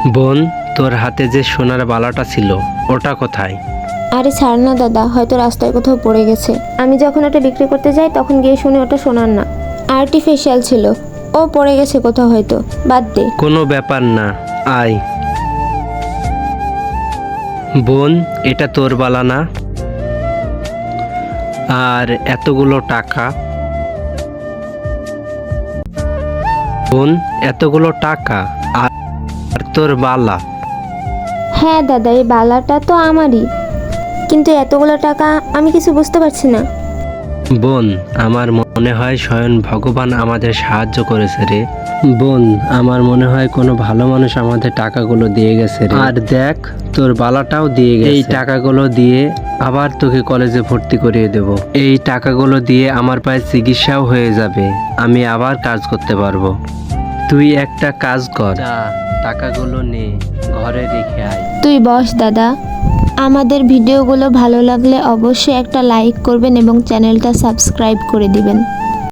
বোন, তোর হাতে যে সোনার বালাটা ছিল ওটা কোথায়? আরে ছাড় না দাদা, হয়তো রাস্তায় কোথাও পড়ে গেছে। আমি যখন ওটা বিক্রি করতে যাই তখন গিয়ে শুনি ওটা সোনার না, আর্টিফিশিয়াল ছিল। ও পড়ে গেছে কোথাও হয়তো, বাদ দে। কোনো ব্যাপার না, আয়। বোন, এটা তোর বালা না? আর এতগুলো টাকা? বোন, এতগুলো টাকা আর তোর বালা? হ্যাঁ দাদা, এই বালাটা তো আমারই, কিন্তু এতগুলো টাকা আমি কিছু বুঝতে পারছি না। বোন, আমার মনে হয় স্বয়ং ভগবান আমাদের সাহায্য করেছে রে। বোন, আমার মনে হয় কোনো ভালো মানুষ আমাদের টাকাগুলো দিয়ে গেছে রে। আর দেখ, তোর বালাটাও দিয়ে গেছে। এই টাকাগুলো দিয়ে আবার তোকে কলেজে ভর্তি করিয়ে দেব। এই টাকাগুলো দিয়ে আমার পায়ে চিকিৎসাও হয়ে যাবে, আমি আবার কাজ করতে পারবো। তুই একটা কাজ কর, টাকাগুলো নে, ঘরে রেখে আয়। তুই বস দাদা। আমাদের ভিডিওগুলো ভালো লাগলে অবশ্যই একটা লাইক করবেন এবং চ্যানেলটা সাবস্ক্রাইব করে দিবেন।